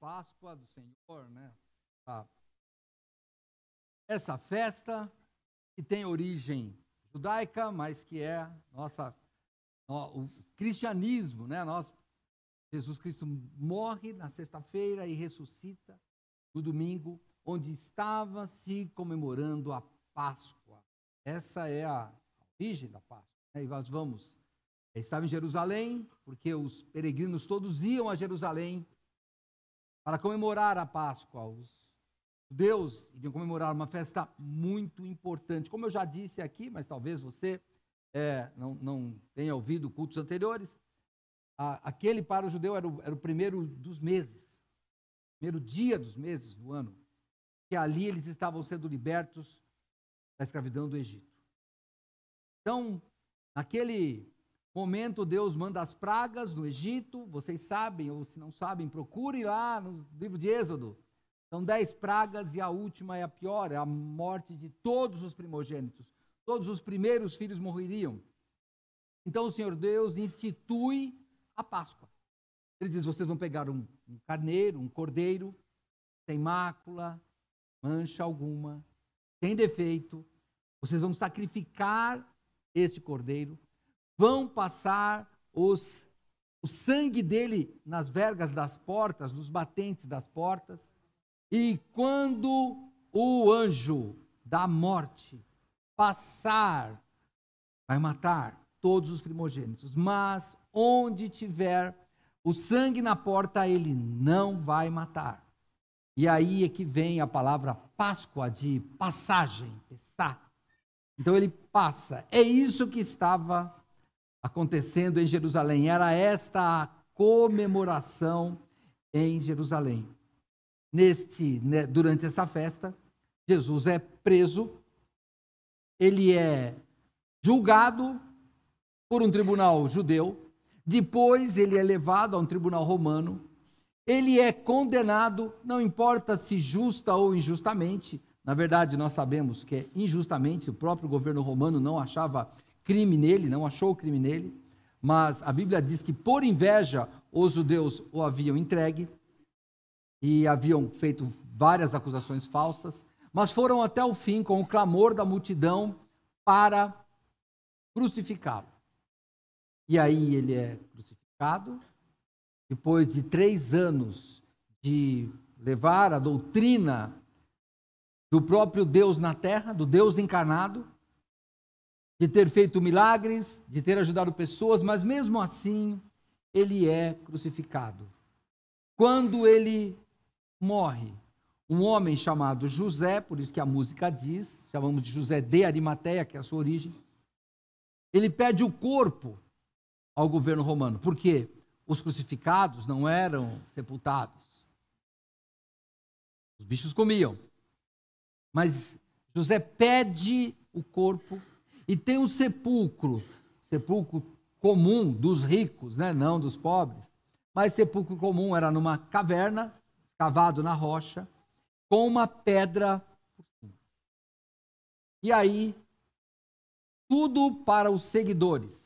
Páscoa do Senhor, né? Essa festa que tem origem judaica, mas que é o cristianismo, né? Jesus Cristo morre na sexta-feira e ressuscita no domingo, onde estava se comemorando a Páscoa. Essa é a origem da Páscoa. E nós estava em Jerusalém, porque os peregrinos todos iam a Jerusalém para comemorar a Páscoa. Os judeus iriam comemorar uma festa muito importante. Como eu já disse aqui, mas talvez você não tenha ouvido cultos anteriores, aquele para o judeu era o primeiro dos meses, primeiro dia dos meses do ano, que ali eles estavam sendo libertos da escravidão do Egito. Então, naquele momento, Deus manda as pragas no Egito. Vocês sabem, ou se não sabem, procurem lá no livro de Êxodo. São 10 pragas e a última é a pior, é a morte de todos os primogênitos. Todos os primeiros filhos morreriam. Então o Senhor Deus institui a Páscoa. Ele diz, vocês vão pegar um carneiro, um cordeiro, sem mácula, mancha alguma, sem defeito. Vocês vão sacrificar este cordeiro, vão passar o sangue dele nas vergas das portas, nos batentes das portas, e quando o anjo da morte passar, vai matar todos os primogênitos, mas onde tiver o sangue na porta, ele não vai matar. E aí é que vem a palavra Páscoa, de passagem, passar. Então ele passa. É isso que estava acontecendo em Jerusalém. Era esta a comemoração em Jerusalém. Durante essa festa, Jesus é preso, ele é julgado por um tribunal judeu, depois ele é levado a um tribunal romano, ele é condenado, não importa se justa ou injustamente. Na verdade, nós sabemos que é injustamente, o próprio governo romano não achava crime nele, não achou crime nele, mas a Bíblia diz que por inveja os judeus o haviam entregue e haviam feito várias acusações falsas, mas foram até o fim com o clamor da multidão para crucificá-lo. E aí ele é crucificado, depois de 3 anos de levar a doutrina do próprio Deus na terra, do Deus encarnado, de ter feito milagres, de ter ajudado pessoas, mas mesmo assim, ele é crucificado. Quando ele morre, um homem chamado José, por isso que a música diz, chamamos de José de Arimateia, que é a sua origem, ele pede o corpo ao governo romano, porque os crucificados não eram sepultados. Os bichos comiam. Mas José pede o corpo e tem um sepulcro comum dos ricos, né? Não dos pobres, mas sepulcro comum era numa caverna, cavado na rocha, com uma pedra por cima. E aí, tudo para os seguidores,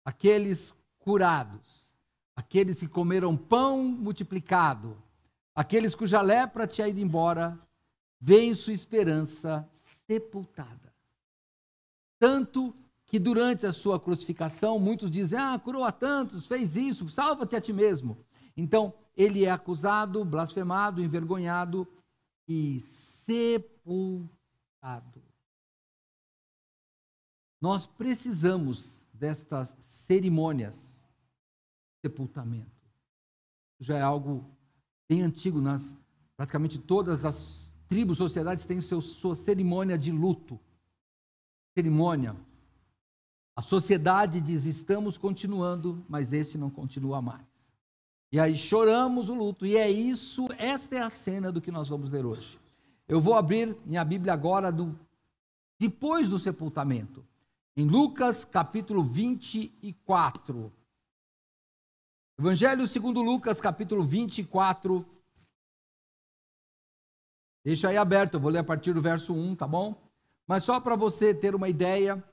aqueles curados, aqueles que comeram pão multiplicado, aqueles cuja lepra tinha ido embora, vem sua esperança sepultada. Tanto que durante a sua crucificação, muitos dizem, curou a tantos, fez isso, salva-te a ti mesmo. Então, ele é acusado, blasfemado, envergonhado e sepultado. Nós precisamos destas cerimônias de sepultamento. Já é algo bem antigo, praticamente todas as tribos, sociedades têm sua cerimônia de luto. Cerimônia. A sociedade diz, estamos continuando, mas esse não continua mais. E aí choramos o luto, e esta é a cena do que nós vamos ler hoje. Eu vou abrir minha Bíblia agora, depois do sepultamento, em Lucas capítulo 24. Evangelho segundo Lucas, capítulo 24. Deixa aí aberto, eu vou ler a partir do verso 1, tá bom? Mas só para você ter uma ideia,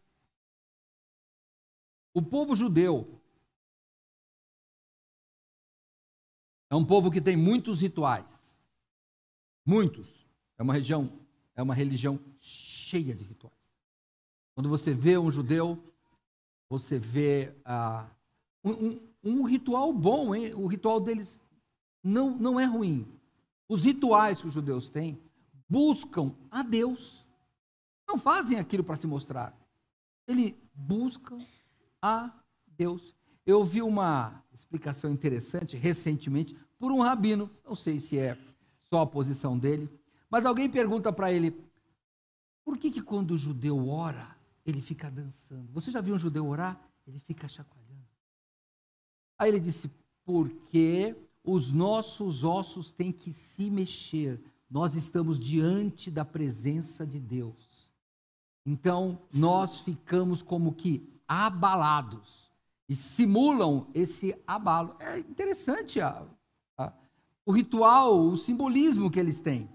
o povo judeu, É um povo que tem muitos rituais. Muitos. É uma religião cheia de rituais. Quando você vê um judeu, você vê um ritual bom, hein? O ritual deles não é ruim. Os rituais que os judeus têm buscam a Deus. Não fazem aquilo para se mostrar. Eles buscam a Deus. Eu ouvi uma explicação interessante recentemente por um rabino, não sei se é só a posição dele, mas alguém pergunta para ele, por que quando o judeu ora, ele fica dançando? Você já viu um judeu orar? Ele fica chacoalhando. Aí ele disse, porque os nossos ossos têm que se mexer. Nós estamos diante da presença de Deus. Então, nós ficamos como que abalados e simulam esse abalo. É interessante o ritual, o simbolismo que eles têm.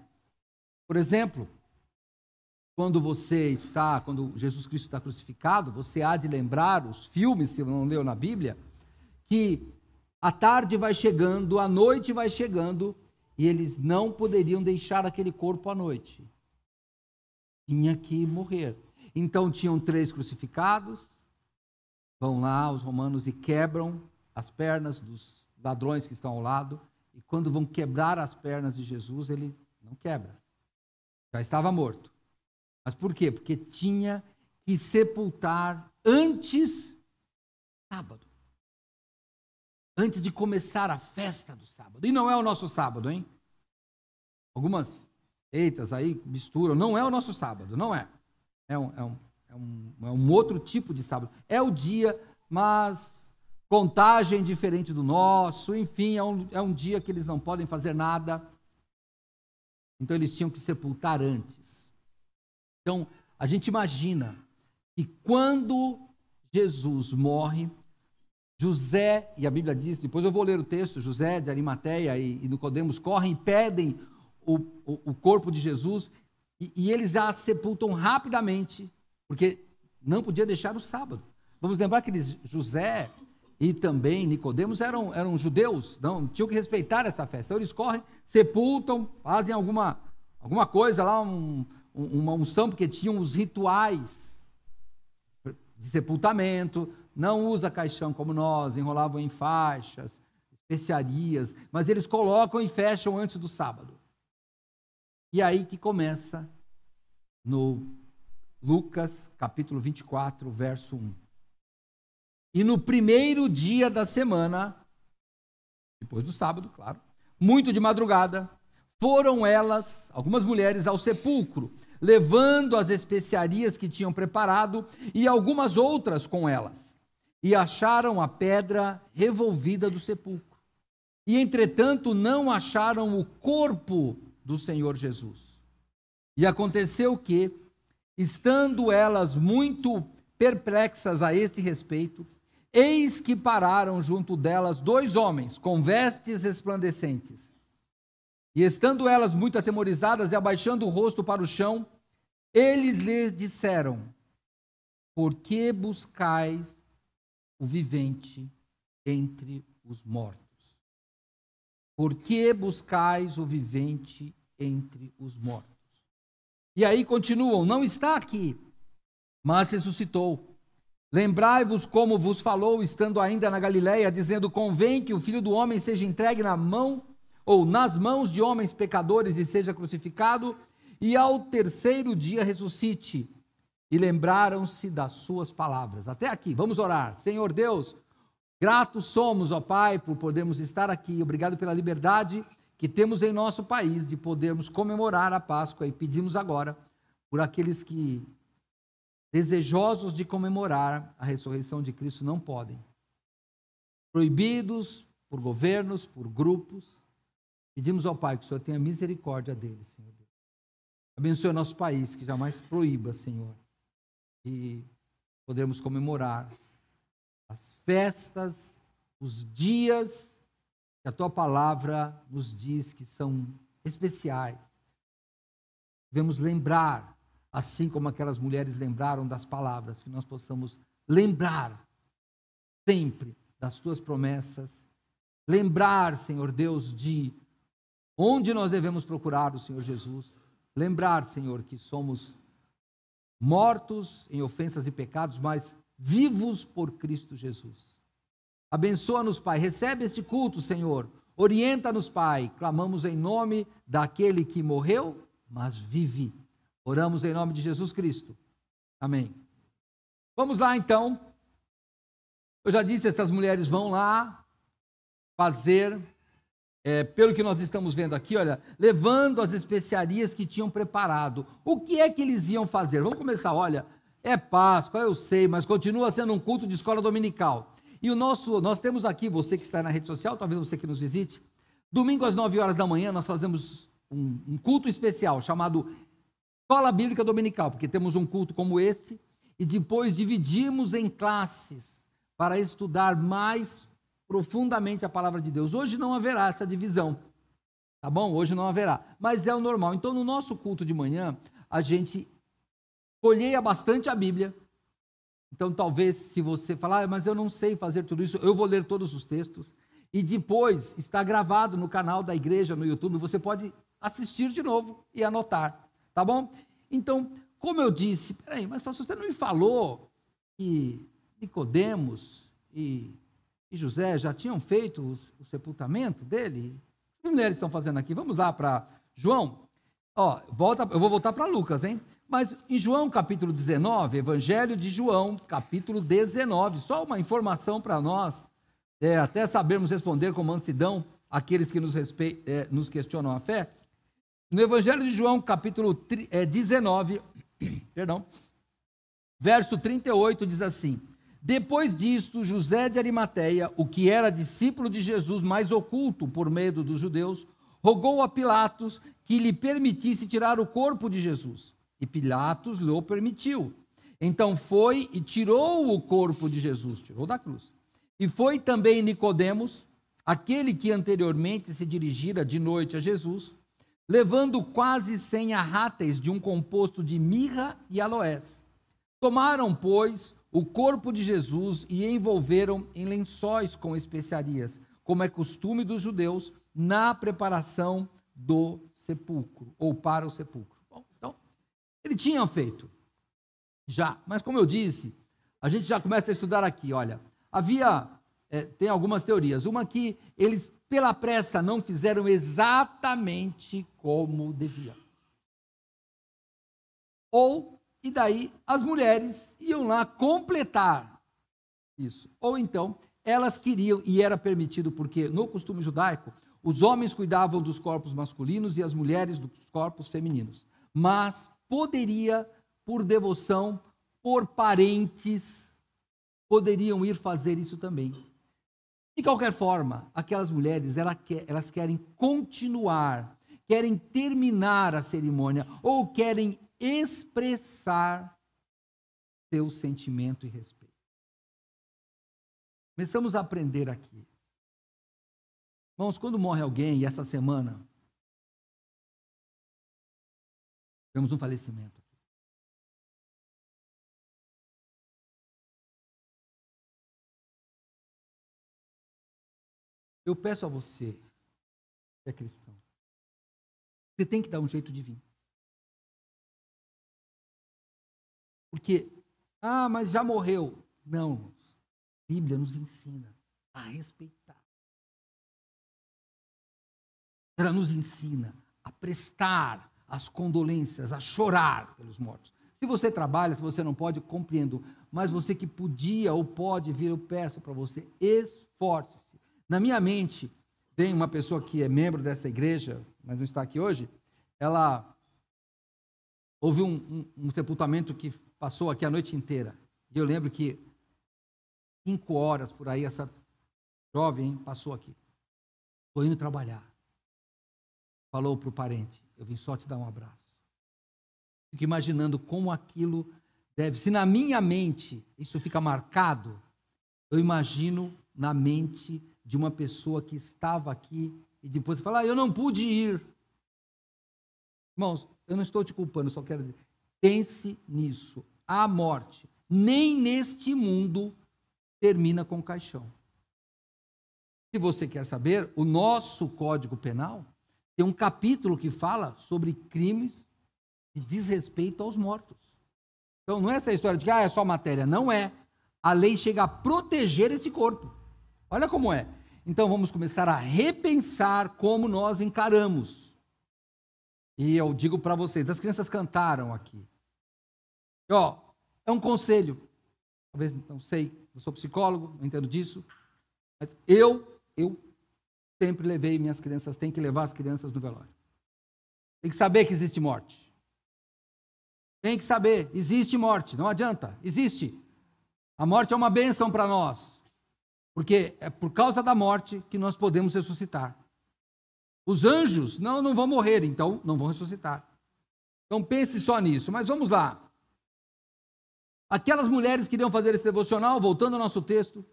Por exemplo, quando Jesus Cristo está crucificado, você há de lembrar os filmes, se não leu na Bíblia, que a tarde vai chegando, a noite vai chegando, e eles não poderiam deixar aquele corpo à noite. Tinha que morrer. Então tinham 3 crucificados, vão lá os romanos e quebram as pernas dos ladrões que estão ao lado, e quando vão quebrar as pernas de Jesus, ele não quebra. Já estava morto. Mas por quê? Porque tinha que sepultar antes do sábado. Antes de começar a festa do sábado. E não é o nosso sábado, hein? Algumas seitas aí misturam. Não é o nosso sábado, não é. É um outro tipo de sábado. É o dia, mas contagem diferente do nosso. Enfim, é um dia que eles não podem fazer nada. Então eles tinham que sepultar antes. Então a gente imagina que quando Jesus morre, José, e a Bíblia diz, depois eu vou ler o texto, José de Arimateia e Nicodemos correm e pedem o corpo de Jesus, e eles já sepultam rapidamente, porque não podia deixar o sábado. Vamos lembrar que José e também Nicodemos eram judeus, não tinham que respeitar essa festa. Então eles correm, sepultam, fazem alguma coisa lá, uma unção, porque tinham os rituais de sepultamento. Não usa caixão como nós, enrolavam em faixas, especiarias, mas eles colocam e fecham antes do sábado. E aí que começa no Lucas, capítulo 24, verso 1. E no primeiro dia da semana, depois do sábado, claro, muito de madrugada, foram elas, algumas mulheres, ao sepulcro, levando as especiarias que tinham preparado e algumas outras com elas. E acharam a pedra revolvida do sepulcro. E, entretanto, não acharam o corpo do Senhor Jesus. E aconteceu que, estando elas muito perplexas a esse respeito, eis que pararam junto delas 2 homens, com vestes resplandecentes. E estando elas muito atemorizadas e abaixando o rosto para o chão, eles lhes disseram, por que buscais o vivente entre os mortos? Por que buscais o vivente entre os mortos? E aí continuam, não está aqui, mas ressuscitou. Lembrai-vos como vos falou, estando ainda na Galileia, dizendo, convém que o Filho do Homem seja entregue na mão, ou nas mãos de homens pecadores e seja crucificado, e ao 3º dia ressuscite. E lembraram-se das suas palavras. Até aqui, vamos orar. Senhor Deus, gratos somos, ó Pai, por podermos estar aqui. Obrigado pela liberdade que temos em nosso país de podermos comemorar a Páscoa, e pedimos agora por aqueles que, desejosos de comemorar a ressurreição de Cristo, não podem. Proibidos por governos, por grupos. Pedimos ao Pai que o Senhor tenha misericórdia deles, Senhor Deus. Abençoe o nosso país, que jamais proíba, Senhor, de podermos comemorar as festas, os dias que a Tua palavra nos diz que são especiais. Devemos lembrar, assim como aquelas mulheres lembraram das palavras, que nós possamos lembrar sempre das Tuas promessas lembrar, Senhor Deus, de onde nós devemos procurar o Senhor Jesus. Lembrar, Senhor, que somos mortos em ofensas e pecados, mas vivos por Cristo Jesus. Abençoa-nos, Pai. Recebe este culto, Senhor. Orienta-nos, Pai. Clamamos em nome daquele que morreu, mas vive. Oramos em nome de Jesus Cristo. Amém. Vamos lá, então. Eu já disse, essas mulheres vão lá fazer, pelo que nós estamos vendo aqui, olha, levando as especiarias que tinham preparado. O que é que eles iam fazer? Vamos começar, olha, é Páscoa, eu sei, mas continua sendo um culto de escola dominical. E nós temos aqui, você que está na rede social, talvez você que nos visite, domingo às 9 horas da manhã nós fazemos um culto especial chamado Escola Bíblica Dominical, porque temos um culto como este e depois dividimos em classes para estudar mais profundamente a palavra de Deus. Hoje não haverá essa divisão, tá bom? Hoje não haverá, mas é o normal. Então no nosso culto de manhã a gente folheia bastante a Bíblia. Então, talvez, se você falar, mas eu não sei fazer tudo isso, eu vou ler todos os textos. E depois está gravado no canal da igreja, no YouTube, você pode assistir de novo e anotar, tá bom? Então, como eu disse, peraí, mas pastor, você não me falou que Nicodemos e José já tinham feito o sepultamento dele? O que as mulheres estão fazendo aqui? Vamos lá para João. Eu vou voltar para Lucas, hein? Mas em João capítulo 19, Evangelho de João, capítulo 19, só uma informação para nós, até sabermos responder com mansidão aqueles que nos questionam a fé. No Evangelho de João, capítulo 19, perdão, verso 38, diz assim: depois disto, José de Arimateia, o que era discípulo de Jesus, mais oculto por medo dos judeus, rogou a Pilatos que lhe permitisse tirar o corpo de Jesus. E Pilatos lhe permitiu. Então foi e tirou o corpo de Jesus, tirou da cruz. E foi também Nicodemos, aquele que anteriormente se dirigira de noite a Jesus, levando quase 100 arráteis de um composto de mirra e aloés. Tomaram, pois, o corpo de Jesus e envolveram em lençóis com especiarias, como é costume dos judeus, na preparação do sepulcro, ou para o sepulcro. Bom, então, ele tinha feito, já, mas como eu disse, a gente já começa a estudar aqui, olha, tem algumas teorias, uma que eles, pela pressa, não fizeram exatamente como deviam. E daí as mulheres iam lá completar isso. Ou então, elas queriam, e era permitido, porque no costume judaico, os homens cuidavam dos corpos masculinos e as mulheres dos corpos femininos. Mas poderia, por devoção, por parentes, poderiam ir fazer isso também. De qualquer forma, aquelas mulheres, elas querem continuar, querem terminar a cerimônia, ou querem expressar seu sentimento e respeito. Começamos a aprender aqui. Irmãos, quando morre alguém, e essa semana temos um falecimento. Eu peço a você, que é cristão, você tem que dar um jeito de vir. Porque, mas já morreu. Não, a Bíblia nos ensina a respeitar. Ela nos ensina a prestar as condolências, a chorar pelos mortos. Se você trabalha, se você não pode, compreendo. Mas você que podia ou pode vir, eu peço para você, esforce-se. Na minha mente, tem uma pessoa que é membro desta igreja, mas não está aqui hoje, houve um sepultamento que passou aqui a noite inteira. E eu lembro que 5 horas por aí, essa jovem passou aqui. Estou indo trabalhar. Falou para o parente, eu vim só te dar um abraço. Fico imaginando como aquilo deve... Se na minha mente isso fica marcado, eu imagino na mente de uma pessoa que estava aqui e depois fala, eu não pude ir. Irmãos, eu não estou te culpando, eu só quero dizer, pense nisso. A morte, nem neste mundo, termina com caixão. Se você quer saber, o nosso Código Penal tem um capítulo que fala sobre crimes de desrespeito aos mortos. Então, não é essa história de que é só matéria. Não é. A lei chega a proteger esse corpo. Olha como é. Então, vamos começar a repensar como nós encaramos. E eu digo para vocês, as crianças cantaram aqui. É um conselho. Talvez não sei, eu sou psicólogo, não entendo disso. Mas eu sempre levei minhas crianças, tenho que levar as crianças no velório. Tem que saber que existe morte. Tem que saber, existe morte, não adianta, existe. A morte é uma bênção para nós, porque é por causa da morte que nós podemos ressuscitar. Os anjos não vão morrer, então não vão ressuscitar. Então pense só nisso, mas vamos lá. Aquelas mulheres que iriam fazer esse devocional, voltando ao nosso texto,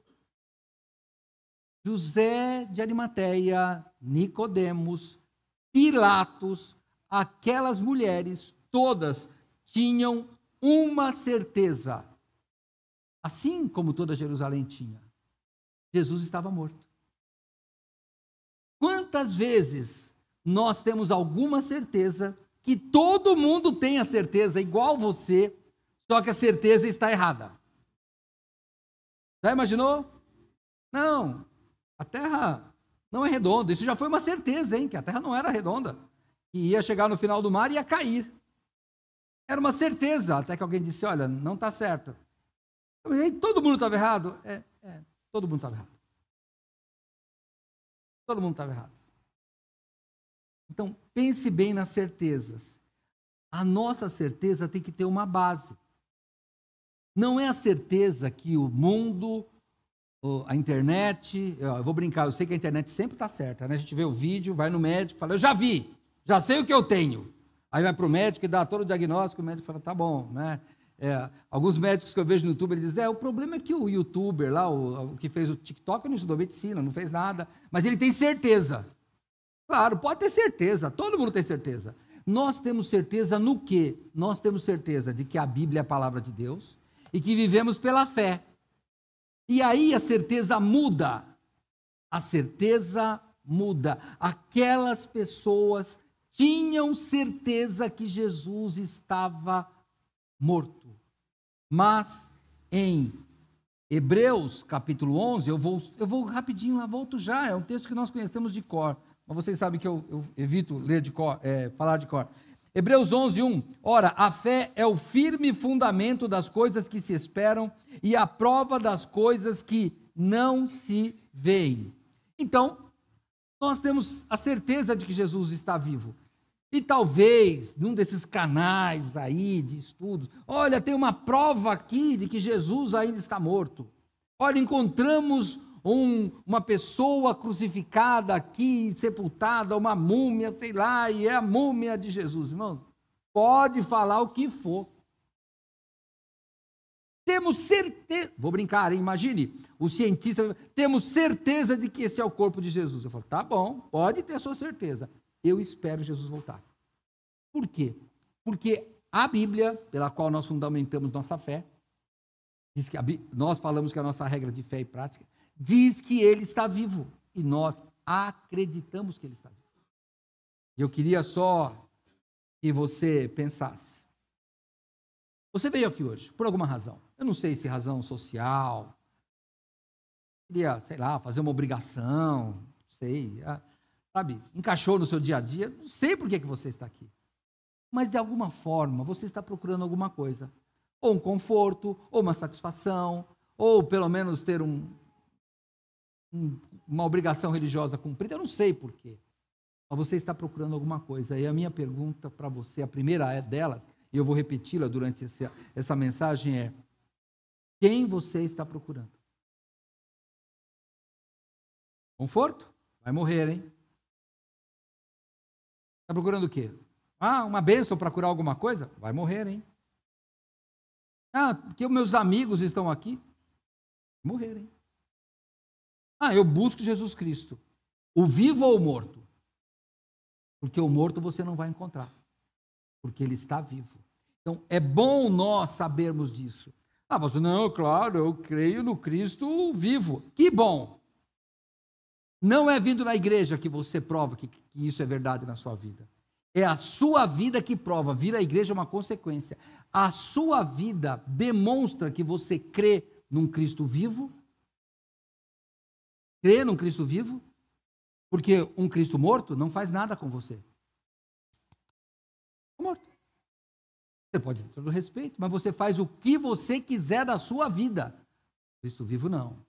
José de Arimateia, Nicodemos, Pilatos, aquelas mulheres, todas tinham uma certeza, assim como toda Jerusalém tinha: Jesus estava morto. Quantas vezes nós temos alguma certeza que todo mundo tem a certeza, igual você, só que a certeza está errada? Já imaginou? Não. A Terra não é redonda. Isso já foi uma certeza, hein? Que a Terra não era redonda. Que ia chegar no final do mar e ia cair. Era uma certeza, até que alguém disse, olha, não está certo. Todo mundo estava errado? Todo mundo estava errado. Todo mundo estava errado. Então, pense bem nas certezas. A nossa certeza tem que ter uma base. Não é a certeza que o mundo, a internet, eu vou brincar, eu sei que a internet sempre está certa, né? A gente vê o vídeo, vai no médico, fala, eu já vi, já sei o que eu tenho. Aí vai para o médico e dá todo o diagnóstico, o médico fala, tá bom, né? Alguns médicos que eu vejo no YouTube, eles dizem, o problema é que o youtuber lá, o que fez o TikTok, não estudou medicina, não fez nada, mas ele tem certeza. Claro, pode ter certeza, todo mundo tem certeza. Nós temos certeza no quê? Nós temos certeza de que a Bíblia é a palavra de Deus e que vivemos pela fé. E aí a certeza muda. A certeza muda. Aquelas pessoas tinham certeza que Jesus estava morto. Mas em Hebreus capítulo 11, eu vou rapidinho lá, volto já, é um texto que nós conhecemos de cor, mas vocês sabem que eu evito ler de cor, falar de cor. Hebreus 11, 1. Ora, a fé é o firme fundamento das coisas que se esperam e a prova das coisas que não se veem. Então, nós temos a certeza de que Jesus está vivo. E talvez, num desses canais aí de estudos, olha, tem uma prova aqui de que Jesus ainda está morto. Olha, encontramos uma pessoa crucificada aqui, sepultada, uma múmia, sei lá, e é a múmia de Jesus. Irmãos, pode falar o que for. Temos certeza, vou brincar, hein? Imagine, o cientista, temos certeza de que esse é o corpo de Jesus. Eu falo, tá bom, pode ter sua certeza. Eu espero Jesus voltar. Por quê? Porque a Bíblia, pela qual nós fundamentamos nossa fé, diz que nós falamos que a nossa regra de fé e prática, diz que ele está vivo. E nós acreditamos que ele está vivo. Eu queria só que você pensasse. Você veio aqui hoje, por alguma razão. Eu não sei se razão social. Queria, sei lá, fazer uma obrigação. Não sei. Sabe, encaixou no seu dia a dia. Não sei por que você está aqui. Mas, de alguma forma, você está procurando alguma coisa. Ou um conforto, ou uma satisfação, ou pelo menos ter uma obrigação religiosa cumprida. Eu não sei por quê. Mas você está procurando alguma coisa. E a minha pergunta para você, a primeira delas, e eu vou repeti-la durante essa mensagem, é: quem você está procurando? Conforto? Vai morrer, hein? Está procurando o quê? Uma bênção para curar alguma coisa? Vai morrer, hein? Porque meus amigos estão aqui? Vai morrer, hein? Eu busco Jesus Cristo. O vivo ou o morto? Porque o morto você não vai encontrar. Porque ele está vivo. Então, é bom nós sabermos disso. Mas não, claro, eu creio no Cristo vivo. Que bom! Não é vindo na igreja que você prova que isso é verdade na sua vida. É a sua vida que prova. Vir à igreja é uma consequência. A sua vida demonstra que você crê num Cristo vivo. Crê num Cristo vivo. Porque um Cristo morto não faz nada com você. Morto. Você pode ter todo respeito, mas você faz o que você quiser da sua vida. Cristo vivo não.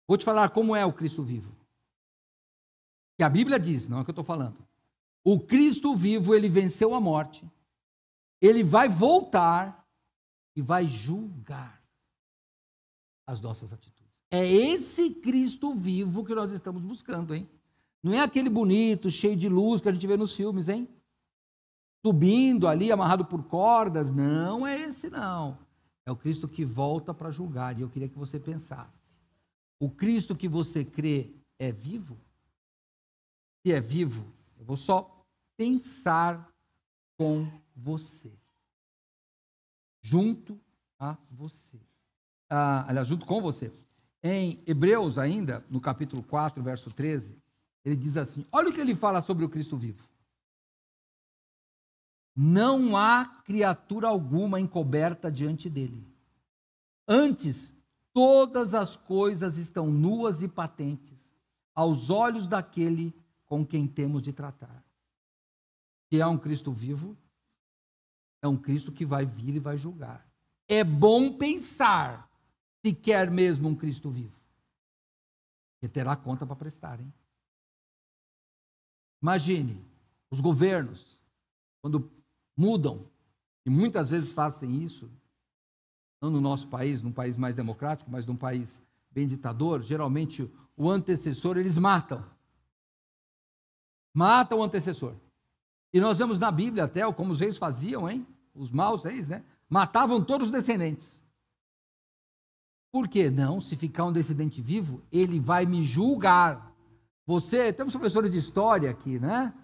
Vou te falar como é o Cristo vivo. Que a Bíblia diz, não é o que eu estou falando. O Cristo vivo, ele venceu a morte. Ele vai voltar e vai julgar as nossas atitudes. É esse Cristo vivo que nós estamos buscando, hein? Não é aquele bonito, cheio de luz que a gente vê nos filmes, hein? Subindo ali, amarrado por cordas. Não é esse, não. É o Cristo que volta para julgar. E eu queria que você pensasse. O Cristo que você crê é vivo? Se é vivo, eu vou só pensar com você. Junto a você. Aliás, junto com você. Em Hebreus ainda, no capítulo 4, verso 13, ele diz assim, olha o que ele fala sobre o Cristo vivo. Não há criatura alguma encoberta diante dele. Antes, todas as coisas estão nuas e patentes aos olhos daquele com quem temos de tratar. Que é um Cristo vivo, é um Cristo que vai vir e vai julgar. É bom pensar se quer mesmo um Cristo vivo. E terá conta para prestar, hein? Imagine, os governos, quando mudam, e muitas vezes fazem isso, não no nosso país, num país mais democrático, mas num país bem ditador, geralmente o antecessor, eles matam. Matam o antecessor. E nós vemos na Bíblia até como os reis faziam, hein? Os maus reis, né? Matavam todos os descendentes. Por quê? Não, se ficar um descendente vivo, ele vai me julgar. Temos professores de história aqui, né?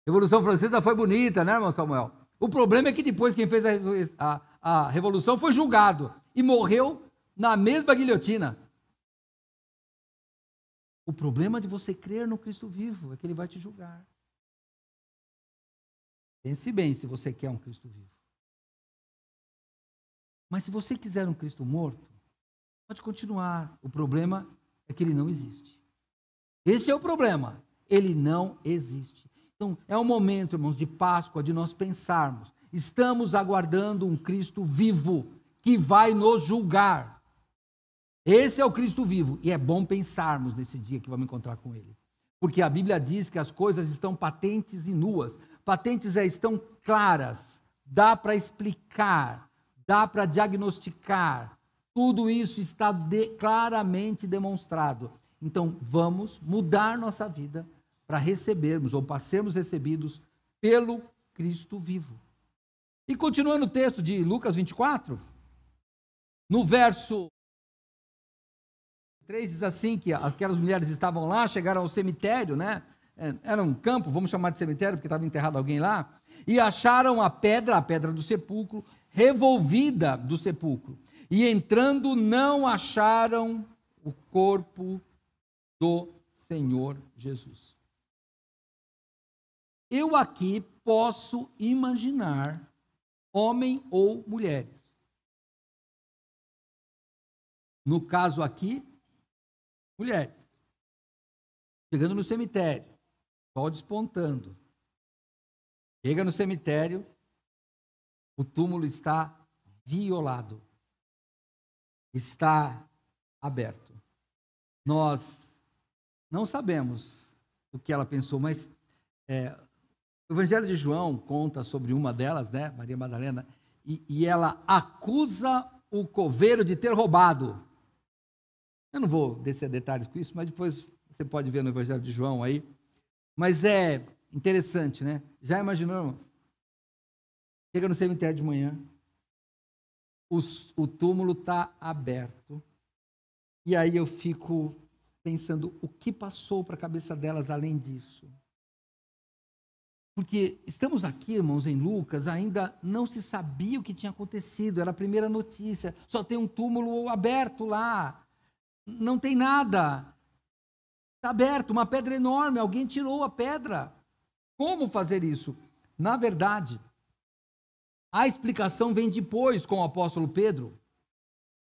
Revolução Francesa foi bonita, né, irmão Samuel? O problema é que depois quem fez a Revolução foi julgado e morreu na mesma guilhotina. O problema de você crer no Cristo vivo é que ele vai te julgar. Pense bem se você quer um Cristo vivo. Mas se você quiser um Cristo morto, pode continuar. O problema é que ele não existe. Esse é o problema. Ele não existe. Então, é um momento, irmãos, de Páscoa, de nós pensarmos. Estamos aguardando um Cristo vivo que vai nos julgar. Esse é o Cristo vivo. E é bom pensarmos nesse dia que vamos encontrar com ele. Porque a Bíblia diz que as coisas estão patentes e nuas. Patentes estão claras. Dá para explicar. Dá para diagnosticar. Tudo isso está claramente demonstrado. Então, vamos mudar nossa vida para recebermos, ou para sermos recebidos pelo Cristo vivo. E continuando o texto de Lucas 24, no verso 3 diz assim, que aquelas mulheres estavam lá, chegaram ao cemitério, né? Era um campo, vamos chamar de cemitério, porque estava enterrado alguém lá, e acharam a pedra do sepulcro, revolvida do sepulcro. E entrando, não acharam o corpo do Senhor Jesus. Eu aqui posso imaginar homem ou mulheres. No caso aqui, mulheres. Chegando no cemitério, sol despontando. Chega no cemitério, o túmulo está violado. Está aberto. Nós não sabemos o que ela pensou, mas o Evangelho de João conta sobre uma delas, né, Maria Madalena, e ela acusa o coveiro de ter roubado. Eu não vou descer detalhes com isso, mas depois você pode ver no Evangelho de João aí. Mas é interessante, né? Já imaginou, irmãos? Chega no cemitério de manhã, o túmulo está aberto, e aí eu fico pensando o que passou para a cabeça delas além disso. Porque estamos aqui, irmãos, em Lucas, ainda não se sabia o que tinha acontecido, era a primeira notícia, só tem um túmulo aberto lá. não tem nada. Está aberto, uma pedra enorme, alguém tirou a pedra. Como fazer isso? Na verdade, a explicação vem depois com o apóstolo Pedro.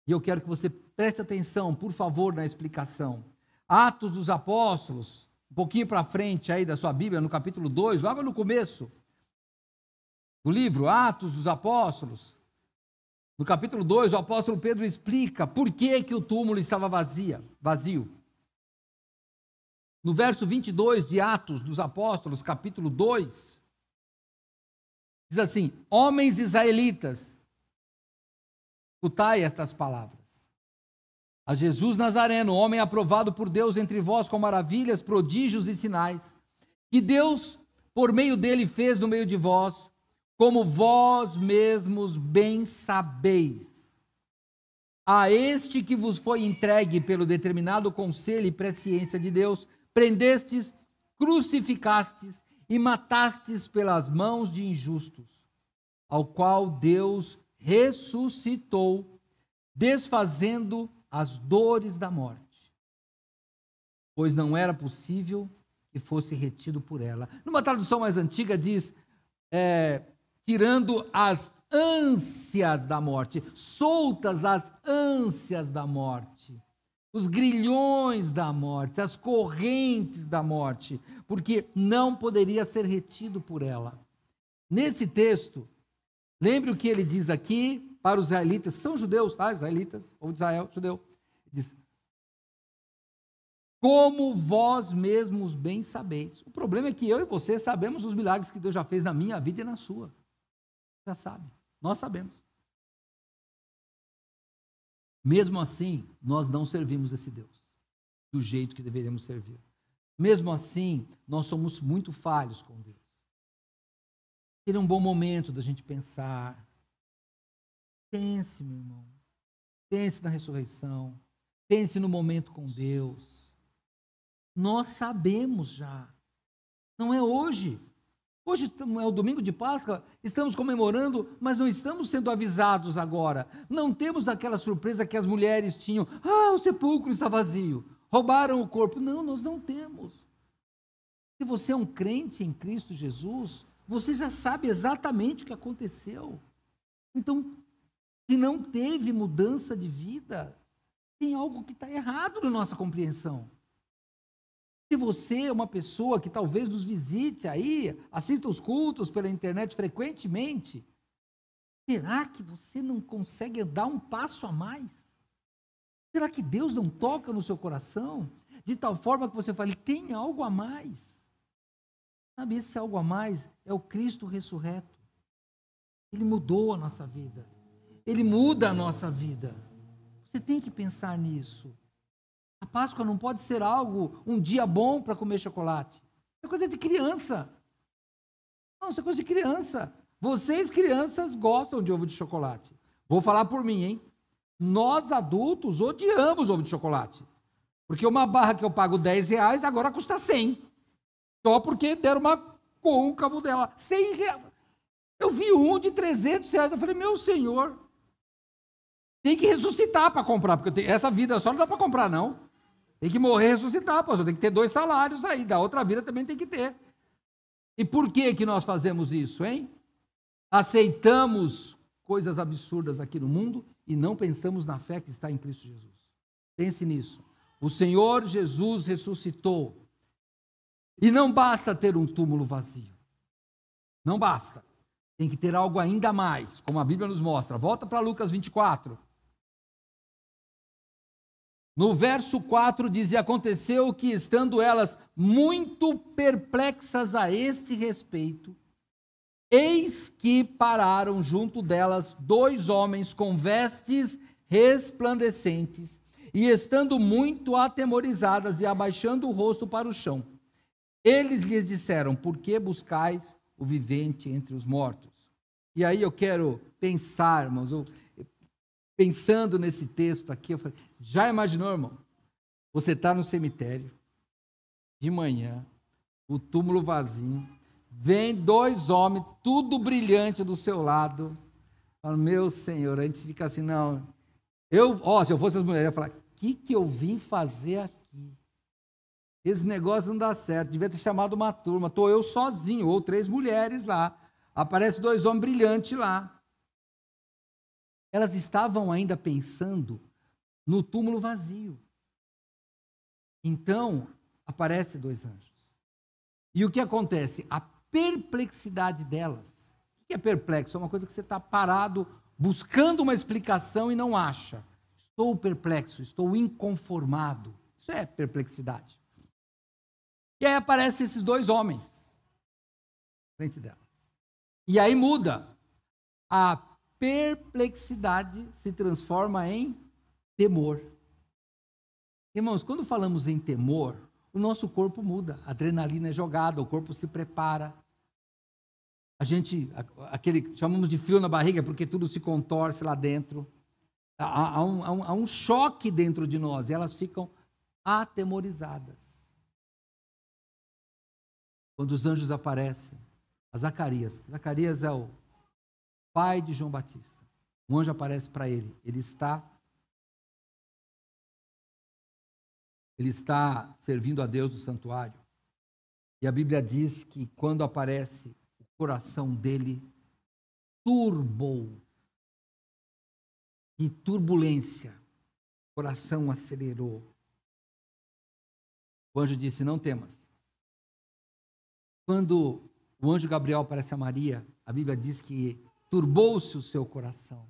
E eu quero que você preste atenção, por favor, na explicação. Atos dos Apóstolos, um pouquinho para frente aí da sua Bíblia, no capítulo 2, logo no começo do livro, Atos dos Apóstolos. No capítulo 2, o apóstolo Pedro explica por que o túmulo estava vazio. No verso 22 de Atos dos Apóstolos, capítulo 2, diz assim: homens israelitas, escutai estas palavras. A Jesus Nazareno, homem aprovado por Deus entre vós com maravilhas, prodígios e sinais, que Deus, por meio dele, fez no meio de vós, como vós mesmos bem sabeis. A este que vos foi entregue pelo determinado conselho e presciência de Deus, prendestes, crucificastes e matastes pelas mãos de injustos, ao qual Deus ressuscitou, desfazendo as dores da morte, pois não era possível que fosse retido por ela. Numa tradução mais antiga diz, tirando as ânsias da morte, soltas as ânsias da morte, os grilhões da morte, as correntes da morte, porque não poderia ser retido por ela. Nesse texto, lembre o que ele diz aqui para os israelitas, que são judeus, tá? Israelitas, ou de Israel, judeu. Ele diz: como vós mesmos bem sabeis. O problema é que eu e você sabemos os milagres que Deus já fez na minha vida e na sua. Já sabe, nós sabemos. Mesmo assim, nós não servimos esse Deus do jeito que deveríamos servir. Mesmo assim, nós somos muito falhos com Deus. Seria um bom momento da gente pensar. Pense, meu irmão. Pense na ressurreição. Pense no momento com Deus. Nós sabemos já. Não é hoje. Hoje é o domingo de Páscoa, estamos comemorando, mas não estamos sendo avisados agora. Não temos aquela surpresa que as mulheres tinham. Ah, o sepulcro está vazio. Roubaram o corpo. Não, nós não temos. Se você é um crente em Cristo Jesus, você já sabe exatamente o que aconteceu. Então, se não teve mudança de vida, tem algo que está errado na nossa compreensão. Se você é uma pessoa que talvez nos visite aí, assista os cultos pela internet frequentemente, será que você não consegue dar um passo a mais? Será que Deus não toca no seu coração? De tal forma que você fale, tem algo a mais. Sabe, esse algo a mais é o Cristo ressurreto. Ele mudou a nossa vida. Ele muda a nossa vida. Você tem que pensar nisso. A Páscoa não pode ser algo, um dia bom para comer chocolate. Isso é coisa de criança. Não, isso é coisa de criança. Vocês, crianças, gostam de ovo de chocolate. Vou falar por mim, hein? Nós, adultos, odiamos ovo de chocolate. Porque uma barra que eu pago R$10, agora custa 100. Só porque deram uma côncavo dela. R$100. Eu vi um de R$300. Eu falei, meu senhor, tem que ressuscitar para comprar. Porque essa vida só não dá para comprar, não. Tem que morrer e ressuscitar, pastor. Tem que ter 2 salários aí. Da outra vida também tem que ter. E por que nós fazemos isso, hein? Aceitamos coisas absurdas aqui no mundo e não pensamos na fé que está em Cristo Jesus. Pense nisso. O Senhor Jesus ressuscitou. E não basta ter um túmulo vazio. Não basta. Tem que ter algo ainda mais, como a Bíblia nos mostra. Volta para Lucas 24. No verso 4 diz, e aconteceu que, estando elas muito perplexas a este respeito, eis que pararam junto delas 2 homens com vestes resplandecentes, e estando muito atemorizadas e abaixando o rosto para o chão, eles lhes disseram, por que buscais o vivente entre os mortos? E aí eu quero pensar, irmãos, pensando nesse texto aqui, eu falei, já imaginou, irmão? Você está no cemitério, de manhã, o túmulo vazio, vem 2 homens, tudo brilhante do seu lado, fala, meu Senhor, a gente fica assim, não, se eu fosse as mulheres, eu ia falar, que eu vim fazer aqui? Esse negócio não dá certo, devia ter chamado uma turma, estou eu sozinho, ou 3 mulheres lá, aparece 2 homens brilhantes lá. Elas estavam ainda pensando no túmulo vazio. Então, aparecem 2 anjos. E o que acontece? A perplexidade delas. O que é perplexo? É uma coisa que você está parado, buscando uma explicação e não acha. Estou perplexo, estou inconformado. Isso é perplexidade. E aí aparecem esses 2 homens na frente dela. E aí muda. A perplexidade se transforma em temor. Irmãos, quando falamos em temor, o nosso corpo muda. A adrenalina é jogada, o corpo se prepara. A gente, chamamos de frio na barriga, porque tudo se contorce lá dentro. Há um choque dentro de nós, e elas ficam atemorizadas. Quando os anjos aparecem, a Zacarias é o pai de João Batista. Um anjo aparece para ele, ele está servindo a Deus do santuário. E a Bíblia diz que quando aparece, o coração dele turbou. Que turbulência. O coração acelerou. O anjo disse, não temas. Quando o anjo Gabriel aparece a Maria, a Bíblia diz que turbou-se o seu coração.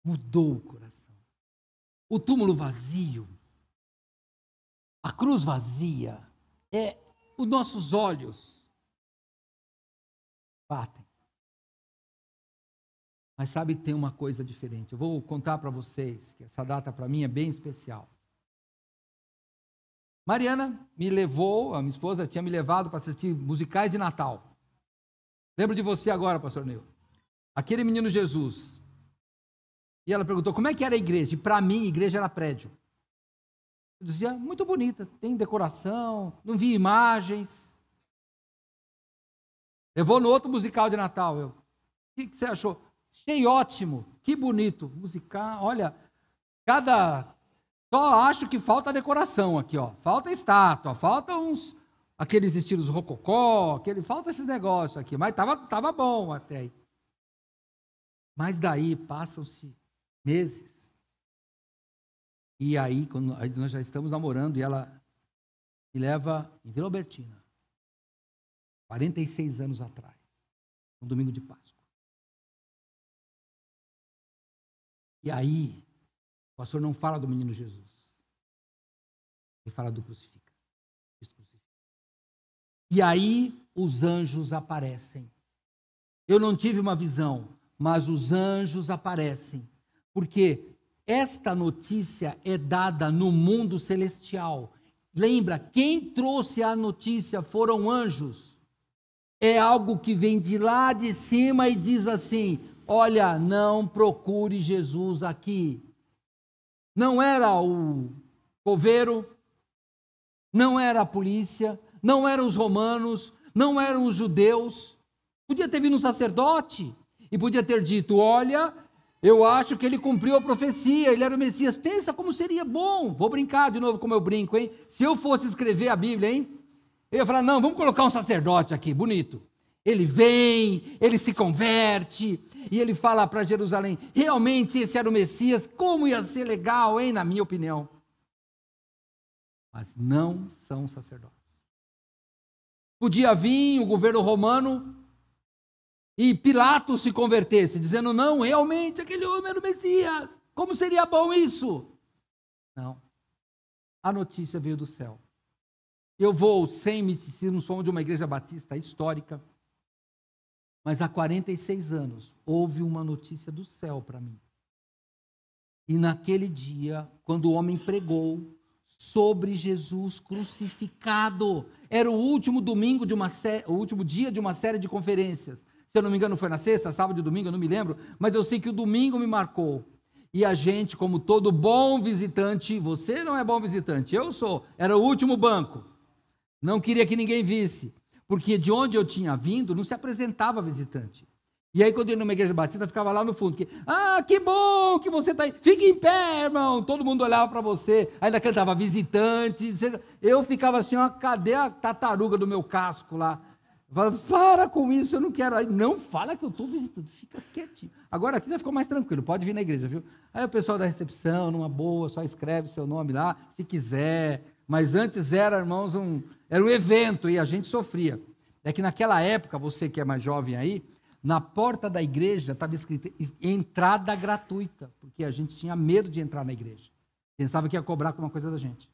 Mudou o coração. O túmulo vazio, a cruz vazia, os nossos olhos batem. Mas sabe, tem uma coisa diferente. Eu vou contar para vocês que essa data para mim é bem especial. Mariana me levou, a minha esposa tinha me levado para assistir musicais de Natal. Lembro de você agora, pastor Nil. Aquele menino Jesus. E ela perguntou, como é que era a igreja? E para mim, a igreja era prédio. Eu dizia, muito bonita, tem decoração, não vi imagens. Eu vou no outro musical de Natal. O que você achou? Achei ótimo, que bonito. Musical, olha, só acho que falta decoração aqui, ó. Falta estátua, falta aqueles estilos rococó, falta esses negócios aqui. Mas tava bom até aí. Mas daí passam-se meses. E aí, aí nós já estamos namorando e ela me leva em Vila Albertina, 46 anos atrás, um domingo de Páscoa. E aí, o pastor não fala do menino Jesus, ele fala do crucificado. E aí, os anjos aparecem. Eu não tive uma visão, mas os anjos aparecem, porque esta notícia é dada no mundo celestial. Lembra, quem trouxe a notícia foram anjos. É algo que vem de lá de cima e diz assim, olha, não procure Jesus aqui. Não era o coveiro, não era a polícia, não eram os romanos, não eram os judeus. Podia ter vindo um sacerdote e podia ter dito, olha, eu acho que ele cumpriu a profecia, ele era o Messias. Pensa como seria bom. Vou brincar de novo como eu brinco, hein? Se eu fosse escrever a Bíblia, hein? Eu ia falar, não, vamos colocar um sacerdote aqui, bonito. Ele vem, ele se converte, e ele fala para Jerusalém, realmente esse era o Messias, como ia ser legal, hein? Na minha opinião. Mas não são sacerdotes. Podia vir o governo romano e Pilatos se convertesse, dizendo, não, realmente aquele homem era o Messias. Como seria bom isso? Não. A notícia veio do céu. Eu vou sem misticismo, somos de uma igreja batista histórica, mas há 46 anos houve uma notícia do céu para mim. E naquele dia, quando o homem pregou sobre Jesus crucificado, era o último domingo o último dia de uma série de conferências. Se eu não me engano foi na sexta, sábado e domingo, eu não me lembro, mas eu sei que o domingo me marcou. E a gente, como todo bom visitante, você não é bom visitante, eu sou, era o último banco. Não queria que ninguém visse, porque de onde eu tinha vindo não se apresentava visitante. E aí, quando eu ia numa igreja batista, ficava lá no fundo. Que bom que você está aí. Fique em pé, irmão. Todo mundo olhava para você. Ainda cantava visitante. Eu ficava assim, ó, cadê a tartaruga do meu casco lá? Eu falava, para com isso, eu não quero. Aí, não fala que eu estou visitando. Fica quietinho. Agora aqui já ficou mais tranquilo. Pode vir na igreja, viu? Aí o pessoal da recepção, numa boa, só escreve seu nome lá, se quiser. Mas antes era, irmãos, era um evento e a gente sofria. É que naquela época, você que é mais jovem aí, na porta da igreja estava escrito entrada gratuita, porque a gente tinha medo de entrar na igreja. Pensava que ia cobrar alguma coisa da gente.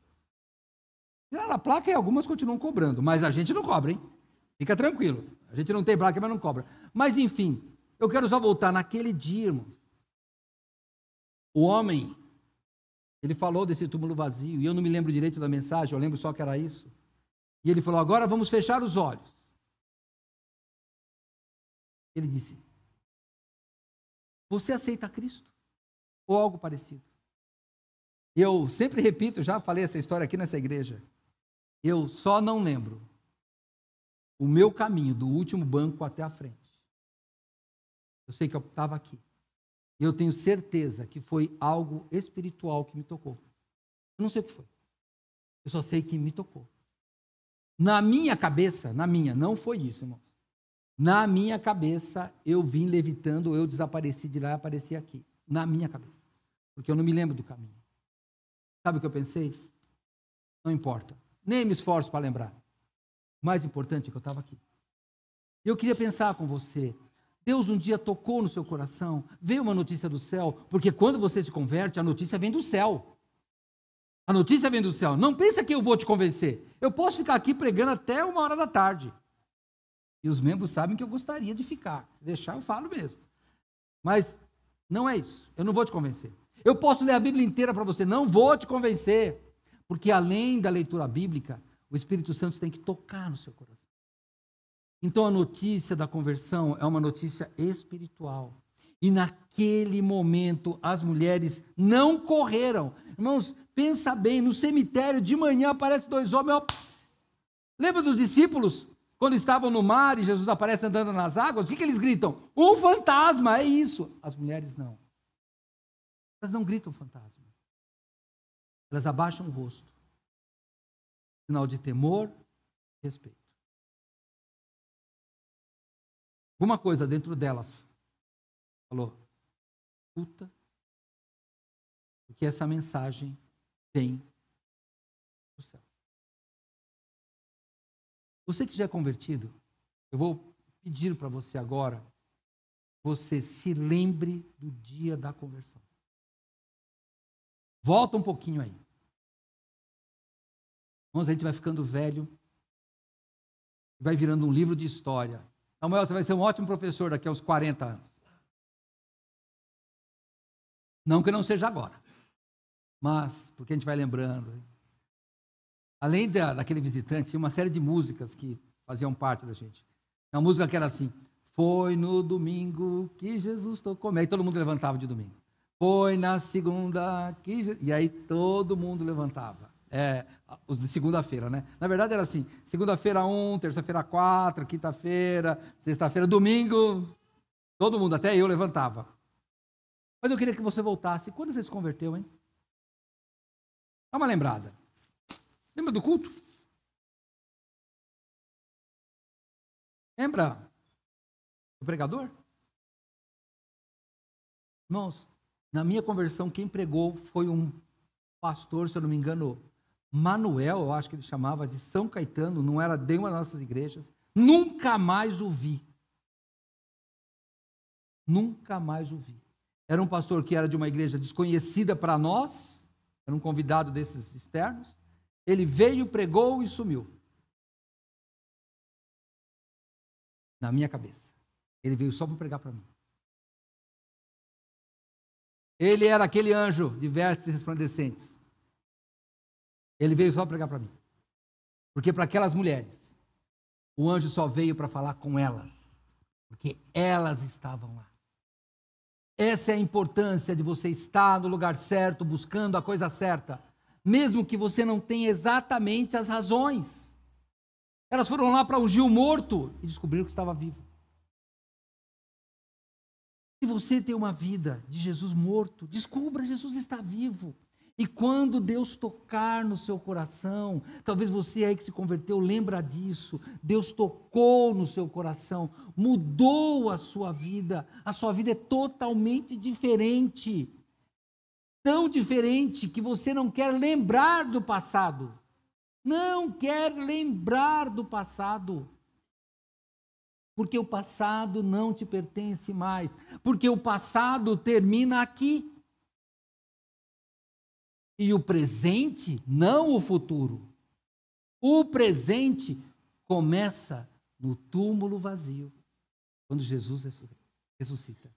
Tiraram a placa e algumas continuam cobrando, mas a gente não cobra, hein? Fica tranquilo. A gente não tem placa, mas não cobra. Mas enfim, eu quero só voltar naquele dia, irmãos. O homem, ele falou desse túmulo vazio, e eu não me lembro direito da mensagem, eu lembro só que era isso. E ele falou, agora vamos fechar os olhos. Ele disse, você aceita Cristo? Ou algo parecido? Eu sempre repito, já falei essa história aqui nessa igreja, eu só não lembro o meu caminho do último banco até a frente. Eu sei que eu estava aqui. E eu tenho certeza que foi algo espiritual que me tocou. Eu não sei o que foi. Eu só sei que me tocou. Na minha cabeça, não foi isso, irmãos. Na minha cabeça, eu vim levitando, eu desapareci de lá e apareci aqui. Na minha cabeça. Porque eu não me lembro do caminho. Sabe o que eu pensei? Não importa. Nem me esforço para lembrar. O mais importante é que eu estava aqui. Eu queria pensar com você. Deus um dia tocou no seu coração, veio uma notícia do céu, porque quando você se converte, a notícia vem do céu. A notícia vem do céu. Não pensa que eu vou te convencer. Eu posso ficar aqui pregando até 1h da tarde. E os membros sabem que eu gostaria de ficar. Se deixar, eu falo mesmo. Mas não é isso. Eu não vou te convencer. Eu posso ler a Bíblia inteira para você. Não vou te convencer. Porque além da leitura bíblica, o Espírito Santo tem que tocar no seu coração. Então a notícia da conversão é uma notícia espiritual. E naquele momento as mulheres não correram. Irmãos, pensa bem, no cemitério de manhã aparecem 2 homens. Lembra dos discípulos? Quando estavam no mar e Jesus aparece andando nas águas, o que eles gritam? Um fantasma, é isso. As mulheres não. Elas não gritam fantasma. Elas abaixam o rosto. Sinal de temor e respeito. Alguma coisa dentro delas falou, escuta, porque essa mensagem vem do céu. Você que já é convertido, eu vou pedir para você agora, você se lembre do dia da conversão. Volta um pouquinho aí. Irmãos, a gente vai ficando velho, vai virando um livro de história. Samuel, você vai ser um ótimo professor daqui aos 40 anos. Não que não seja agora, mas porque a gente vai lembrando. Além daquele visitante, tinha uma série de músicas que faziam parte da gente. Uma música que era assim, foi no domingo que Jesus tocou. Aí todo mundo levantava de domingo. Foi na segunda que... E aí todo mundo levantava. Os de segunda-feira, né? Na verdade era assim, segunda-feira 1, terça-feira 4, quinta-feira, sexta-feira, domingo, todo mundo, até eu levantava. Mas eu queria que você voltasse. Quando você se converteu, hein? Dá uma lembrada. Lembra do culto? Lembra do pregador? Irmãos, na minha conversão, quem pregou foi um pastor, se eu não me engano, Manuel, eu acho que ele chamava, de São Caetano, não era de uma das nossas igrejas. Nunca mais o vi. Nunca mais o vi. Era um pastor que era de uma igreja desconhecida para nós, era um convidado desses externos. Ele veio, pregou e sumiu. Na minha cabeça. Ele veio só para pregar para mim. Ele era aquele anjo de vestes resplandecentes. Ele veio só para pregar para mim. Porque para aquelas mulheres, o anjo só veio para falar com elas. Porque elas estavam lá. Essa é a importância de você estar no lugar certo, buscando a coisa certa. Mesmo que você não tenha exatamente as razões. Elas foram lá para ungir o morto e descobriram que estava vivo. Se você tem uma vida de Jesus morto, descubra, Jesus está vivo. E quando Deus tocar no seu coração, talvez você aí que se converteu, lembra disso. Deus tocou no seu coração, mudou a sua vida é totalmente diferente. Tão diferente que você não quer lembrar do passado. Não quer lembrar do passado. Porque o passado não te pertence mais. Porque o passado termina aqui. E o presente, não o futuro. O presente começa no túmulo vazio, quando Jesus ressuscita.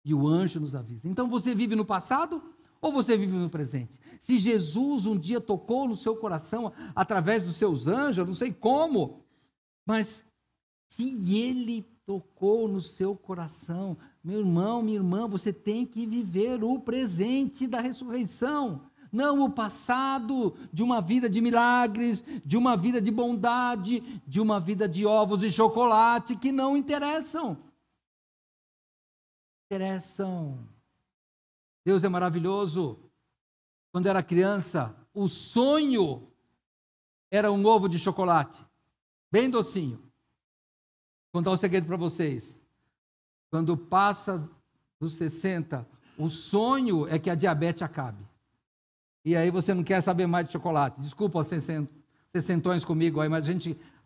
E o anjo nos avisa. Então você vive no passado ou você vive no presente? Se Jesus um dia tocou no seu coração através dos seus anjos, eu não sei como, mas se ele tocou no seu coração, meu irmão, minha irmã, você tem que viver o presente da ressurreição. Não o passado de uma vida de milagres, de uma vida de bondade, de uma vida de ovos e chocolate que não interessam. Deus é maravilhoso. Quando era criança, o sonho era um ovo de chocolate, bem docinho. Vou contar um segredo para vocês. Quando passa dos 60, o sonho é que a diabetes acabe. E aí você não quer saber mais de chocolate. Desculpa, sessentões comigo aí, mas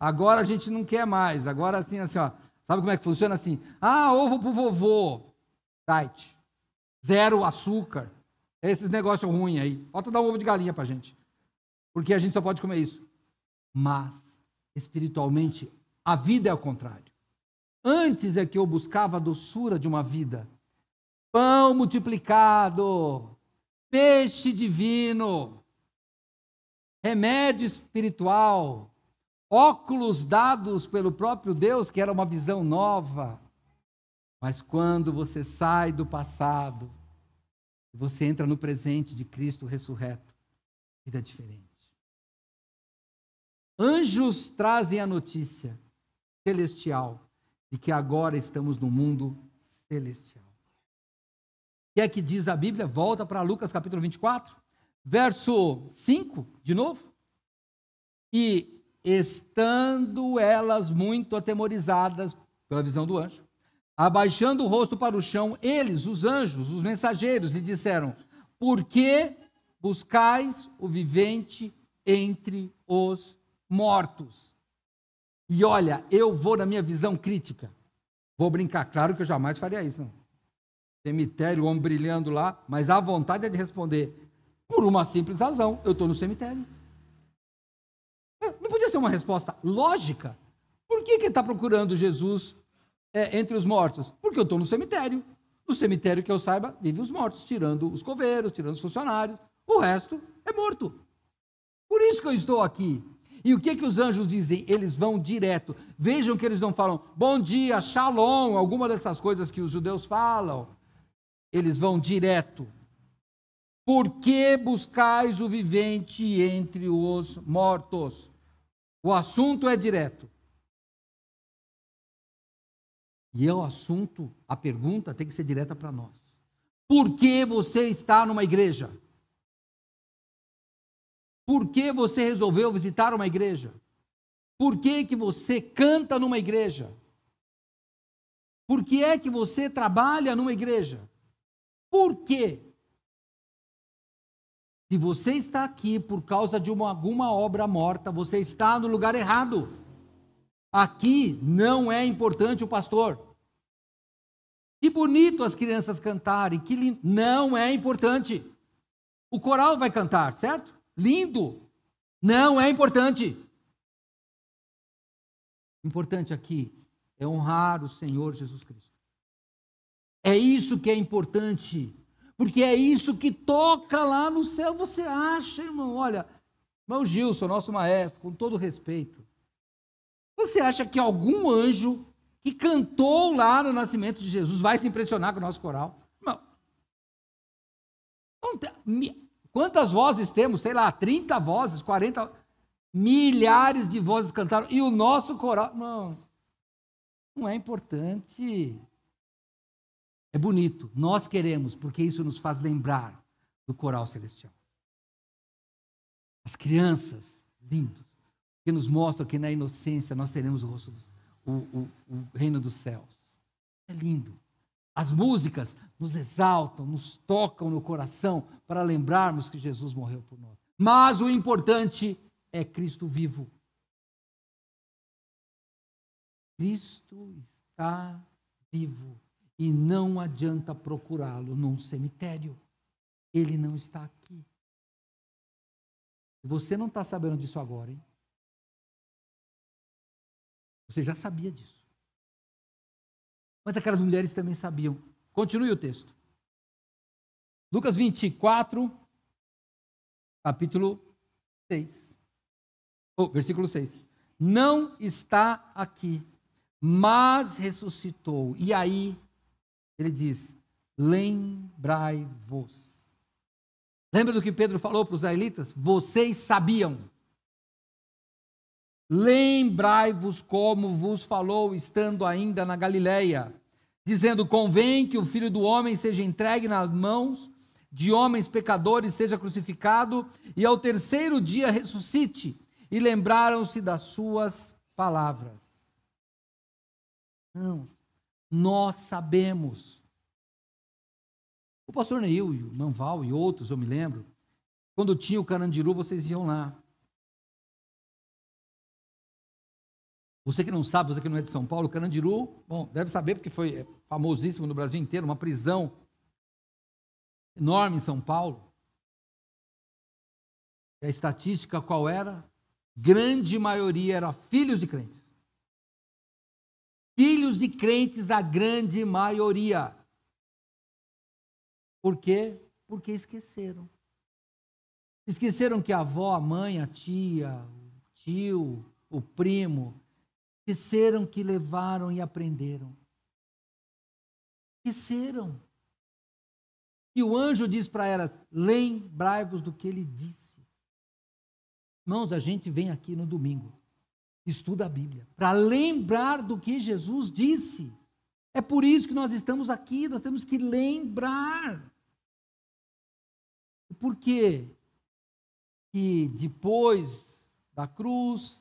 agora a gente não quer mais. Agora assim, ó, sabe como é que funciona assim? Ovo pro vovô, diet, 0 açúcar, esses negócios ruins aí. Falta dar um ovo de galinha pra gente, porque a gente só pode comer isso. Mas, espiritualmente, a vida é o contrário. Antes é que eu buscava a doçura de uma vida, pão multiplicado, peixe divino, remédio espiritual, óculos dados pelo próprio Deus, que era uma visão nova. Mas quando você sai do passado, você entra no presente de Cristo ressurreto, vida diferente. Anjos trazem a notícia celestial de que agora estamos no mundo celestial. O que é que diz a Bíblia? Volta para Lucas capítulo 24, verso 5, de novo. E estando elas muito atemorizadas pela visão do anjo, abaixando o rosto para o chão, eles, os anjos, os mensageiros, lhe disseram: por que buscais o vivente entre os mortos? E olha, eu vou na minha visão crítica. Vou brincar, claro que eu jamais faria isso, não. Cemitério, o homem brilhando lá, mas a vontade é de responder, por uma simples razão, eu estou no cemitério. Não podia ser uma resposta lógica? Por que está procurando Jesus entre os mortos? Porque eu estou no cemitério. No cemitério, que eu saiba, vivem os mortos, tirando os coveiros, tirando os funcionários. O resto é morto. Por isso que eu estou aqui. E o que os anjos dizem? Eles vão direto. Vejam que eles não falam bom dia, shalom, alguma dessas coisas que os judeus falam. Eles vão direto. Por que buscais o vivente entre os mortos? O assunto é direto. E é o assunto, a pergunta tem que ser direta para nós. Por que você está numa igreja? Por que você resolveu visitar uma igreja? Por que você canta numa igreja? Por que é que você trabalha numa igreja? Por quê? Se você está aqui por causa de alguma obra morta, você está no lugar errado. Aqui não é importante o pastor. Que bonito as crianças cantarem, que lindo. Não é importante. O coral vai cantar, certo? Lindo. Não é importante. Importante aqui é honrar o Senhor Jesus Cristo. É isso que é importante, porque é isso que toca lá no céu. Você acha, irmão? Olha, irmão Gilson, nosso maestro, com todo respeito, você acha que algum anjo que cantou lá no nascimento de Jesus vai se impressionar com o nosso coral? Não. Quantas vozes temos? Sei lá, 30 vozes, 40, milhares de vozes cantaram, e o nosso coral, não é importante. É bonito. Nós queremos, porque isso nos faz lembrar do coral celestial. As crianças, lindos, que nos mostram que na inocência nós teremos o reino dos céus. É lindo. As músicas nos exaltam, nos tocam no coração para lembrarmos que Jesus morreu por nós. Mas o importante é Cristo vivo. Cristo está vivo e não adianta procurá-lo num cemitério. Ele não está aqui. E você não está sabendo disso agora, hein? Você já sabia disso. Mas aquelas mulheres também sabiam. Continue o texto. Lucas 24, capítulo 6. Versículo 6. Não está aqui, mas ressuscitou. E aí, ele diz, lembrai-vos. Lembra do que Pedro falou para os israelitas? Vocês sabiam. Lembrai-vos como vos falou, estando ainda na Galileia, dizendo, convém que o Filho do Homem seja entregue nas mãos de homens pecadores, seja crucificado, e ao terceiro dia ressuscite. E lembraram-se das suas palavras. Não, nós sabemos. O pastor Neil, e o Manval e outros, eu me lembro, quando tinha o Carandiru, vocês iam lá. Você que não sabe, você que não é de São Paulo, o Carandiru, bom, deve saber porque foi famosíssimo no Brasil inteiro, uma prisão enorme em São Paulo. E a estatística qual era? Grande maioria era filhos de crentes. Filhos de crentes, a grande maioria. Por quê? Porque esqueceram. Esqueceram que a avó, a mãe, a tia, o tio, o primo, esqueceram que levaram e aprenderam. Esqueceram. E o anjo diz para elas, lembrai-vos do que ele disse. Irmãos, a gente vem aqui no domingo, estuda a Bíblia, para lembrar do que Jesus disse. É por isso que nós estamos aqui, nós temos que lembrar. Por quê? Que depois da cruz,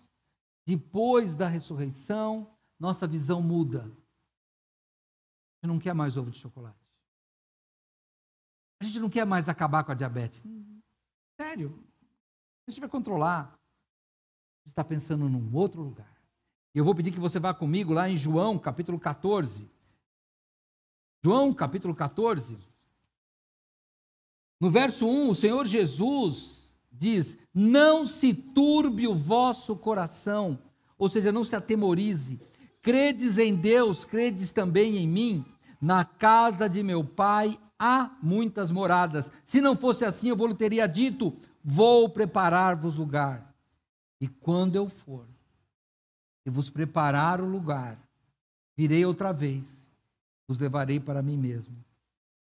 depois da ressurreição, nossa visão muda. A gente não quer mais ovo de chocolate. A gente não quer mais acabar com a diabetes. Sério. A gente vai controlar. A gente está pensando num outro lugar. E eu vou pedir que você vá comigo lá em João, capítulo 14. João, capítulo 14. No verso 1, o Senhor Jesus diz, não se turbe o vosso coração, ou seja, não se atemorize. Credes em Deus, credes também em mim. Na casa de meu Pai há muitas moradas. Se não fosse assim, eu vou lhe teria dito, vou preparar-vos lugar. E quando eu for e vos preparar o lugar, virei outra vez, vos levarei para mim mesmo,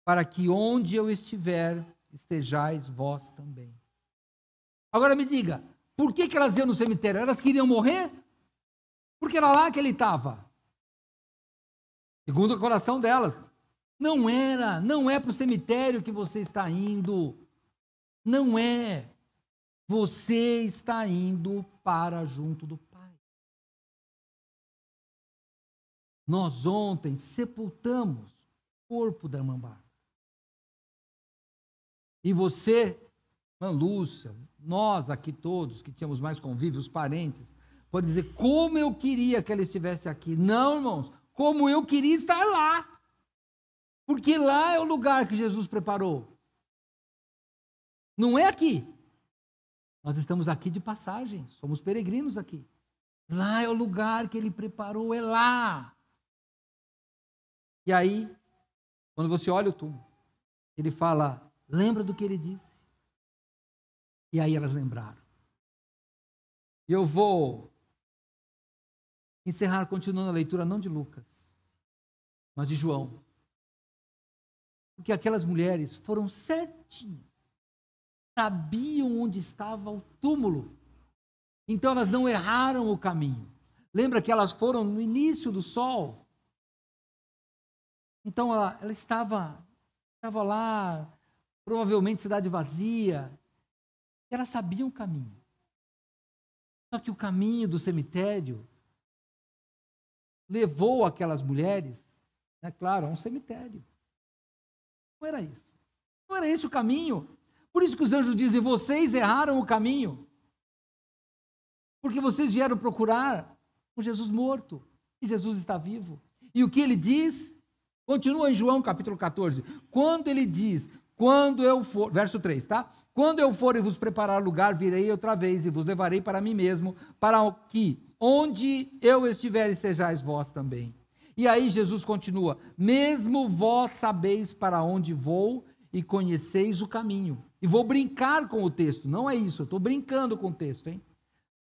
para que onde eu estiver, estejais vós também. Agora me diga, por que elas iam no cemitério? Elas queriam morrer? Porque era lá que ele estava. Segundo o coração delas. Não é para o cemitério que você está indo. Não é. Você está indo para junto do Pai. Nós ontem sepultamos o corpo da irmã Bárbara. E você, irmã Lúcia, nós aqui todos, que tínhamos mais convívio, os parentes, pode dizer, como eu queria que ela estivesse aqui. Não, irmãos, como eu queria estar lá. Porque lá é o lugar que Jesus preparou. Não é aqui. Nós estamos aqui de passagem, somos peregrinos aqui. Lá é o lugar que ele preparou, é lá. E aí, quando você olha o túmulo, ele fala, lembra do que ele disse? E aí elas lembraram. E eu vou encerrar continuando a leitura, não de Lucas, mas de João. Porque aquelas mulheres foram certinhas. Sabiam onde estava o túmulo. Então elas não erraram o caminho. Lembra que elas foram no início do sol? Então ela estava lá, provavelmente cidade vazia, e ela sabia um caminho. Só que o caminho do cemitério levou aquelas mulheres, né, claro, a um cemitério. Não era isso. Não era esse o caminho. Por isso que os anjos dizem, vocês erraram o caminho. Porque vocês vieram procurar um Jesus morto. E Jesus está vivo. E o que ele diz? Continua em João capítulo 14. Quando ele diz, quando eu for, verso 3, tá? Quando eu for e vos preparar lugar, virei outra vez e vos levarei para mim mesmo, para que onde eu estiver estejais vós também. E aí Jesus continua, mesmo vós sabeis para onde vou e conheceis o caminho. E vou brincar com o texto, não é isso, eu estou brincando com o texto, hein?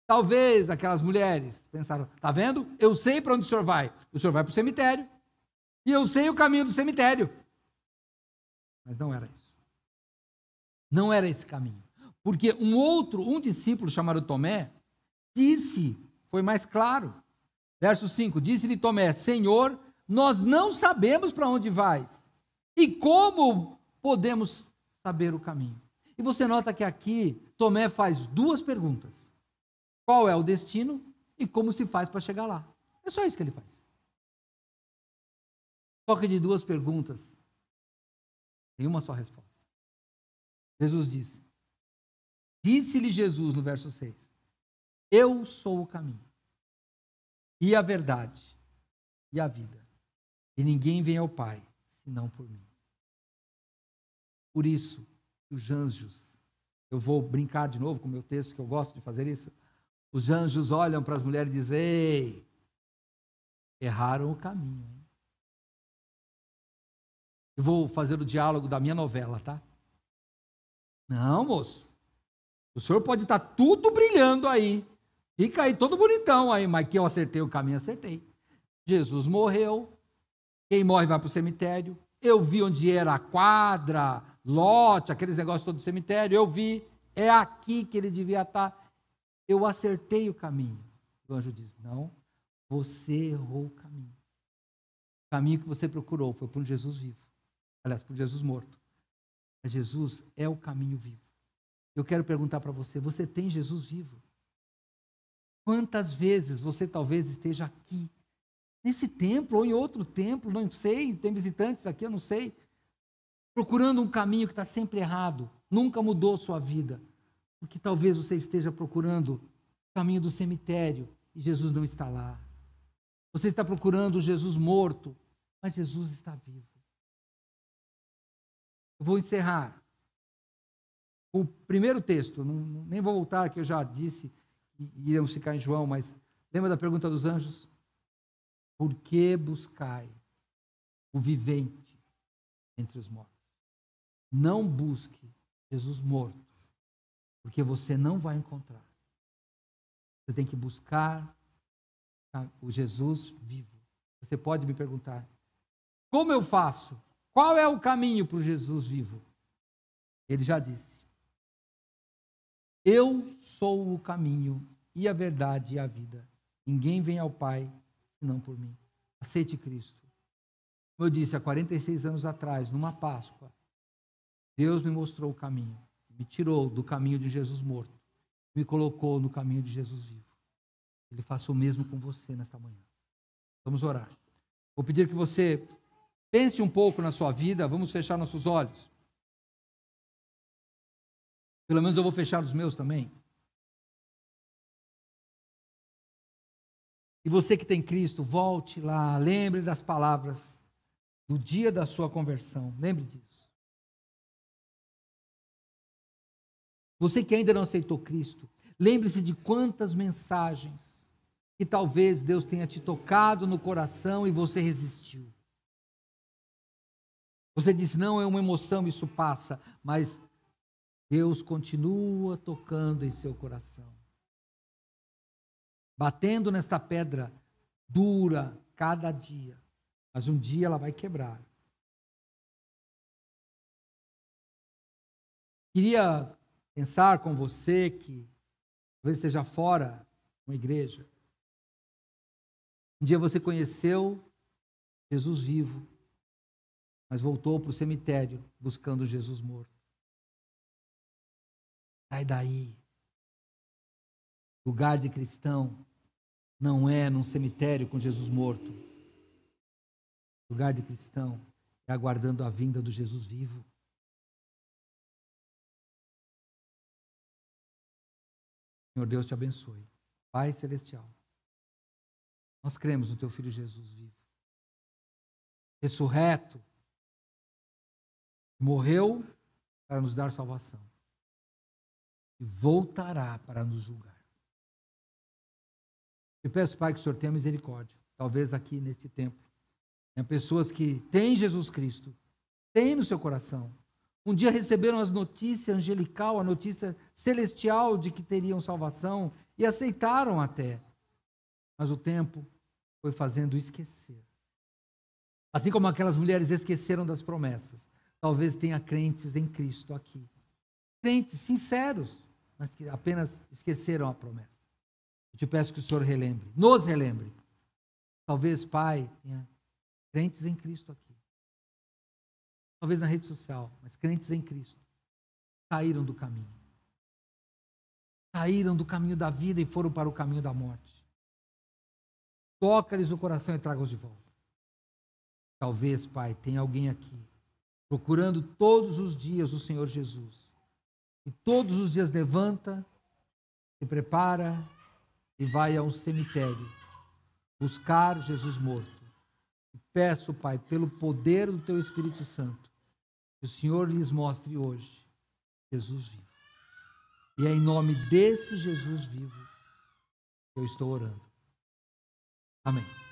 Talvez aquelas mulheres pensaram, tá vendo? Eu sei para onde o senhor vai para o cemitério, e eu sei o caminho do cemitério. Mas não era isso. Não era esse caminho. Porque um discípulo chamado Tomé, disse, foi mais claro, verso 5, disse-lhe Tomé, Senhor, nós não sabemos para onde vais, e como podemos saber o caminho? E você nota que aqui Tomé faz duas perguntas. Qual é o destino e como se faz para chegar lá? É só isso que ele faz. Toca de duas perguntas, tem uma só resposta. Jesus disse, disse-lhe Jesus no verso 6, eu sou o caminho, e a verdade, e a vida, e ninguém vem ao Pai, senão por mim. Por isso, os anjos, eu vou brincar de novo com o meu texto, que eu gosto de fazer isso, os anjos olham para as mulheres e dizem, ei, erraram o caminho, hein? Eu vou fazer o diálogo da minha novela, tá? Não, moço. O senhor pode estar tudo brilhando aí. Fica aí todo bonitão aí, mas que eu acertei o caminho, acertei. Jesus morreu. Quem morre vai para o cemitério. Eu vi onde era a quadra, lote, aqueles negócios todos do cemitério. Eu vi. É aqui que ele devia estar. Eu acertei o caminho. O anjo diz, não, você errou o caminho. O caminho que você procurou foi por um Jesus vivo. Aliás, por Jesus morto. Mas Jesus é o caminho vivo. Eu quero perguntar para você, você tem Jesus vivo? Quantas vezes você talvez esteja aqui, nesse templo ou em outro templo, não sei, tem visitantes aqui, eu não sei, procurando um caminho que está sempre errado, nunca mudou sua vida, porque talvez você esteja procurando o caminho do cemitério e Jesus não está lá. Você está procurando Jesus morto, mas Jesus está vivo. Eu vou encerrar com o primeiro texto, nem vou voltar, que eu já disse, iremos ficar em João, mas lembra da pergunta dos anjos? Por que buscai o vivente entre os mortos? Não busque Jesus morto, porque você não vai encontrar. Você tem que buscar o Jesus vivo. Você pode me perguntar, como eu faço? Qual é o caminho para o Jesus vivo? Ele já disse. Eu sou o caminho e a verdade e a vida. Ninguém vem ao Pai senão por mim. Aceite Cristo. Como eu disse, há 46 anos atrás, numa Páscoa, Deus me mostrou o caminho. Me tirou do caminho de Jesus morto. Me colocou no caminho de Jesus vivo. Ele faça o mesmo com você nesta manhã. Vamos orar. Vou pedir que você pense um pouco na sua vida. Vamos fechar nossos olhos. Pelo menos eu vou fechar os meus também. E você que tem Cristo, volte lá, lembre das palavras do dia da sua conversão. Lembre disso. Você que ainda não aceitou Cristo, lembre-se de quantas mensagens que talvez Deus tenha te tocado no coração e você resistiu. Você disse, não, é uma emoção, isso passa, mas Deus continua tocando em seu coração. Batendo nesta pedra dura cada dia, mas um dia ela vai quebrar. Queria pensar com você que talvez esteja fora de uma igreja. Um dia você conheceu Jesus vivo, mas voltou para o cemitério buscando Jesus morto. Sai daí. Lugar de cristão não é num cemitério com Jesus morto. Lugar de cristão é aguardando a vinda do Jesus vivo. Senhor Deus te abençoe. Pai Celestial, nós cremos no Teu Filho Jesus vivo, ressurreto, morreu para nos dar salvação e voltará para nos julgar. Eu peço, Pai, que o Senhor tenha misericórdia. Talvez aqui neste tempo, tem pessoas que têm Jesus Cristo, têm no seu coração. Um dia receberam as notícias angelical, a notícia celestial de que teriam salvação e aceitaram até. Mas o tempo foi fazendo esquecer. Assim como aquelas mulheres esqueceram das promessas, talvez tenha crentes em Cristo aqui. Crentes sinceros, mas que apenas esqueceram a promessa. Eu te peço que o Senhor relembre, nos relembre. Talvez, Pai, tenha crentes em Cristo aqui. Talvez na rede social, mas crentes em Cristo. Saíram do caminho. Saíram do caminho da vida e foram para o caminho da morte. Toca-lhes o coração e traga-os de volta. Talvez, Pai, tenha alguém aqui procurando todos os dias o Senhor Jesus. E todos os dias levanta, se prepara e vai a um cemitério buscar Jesus morto. E peço, Pai, pelo poder do Teu Espírito Santo, que o Senhor lhes mostre hoje Jesus vivo. E é em nome desse Jesus vivo que eu estou orando. Amém.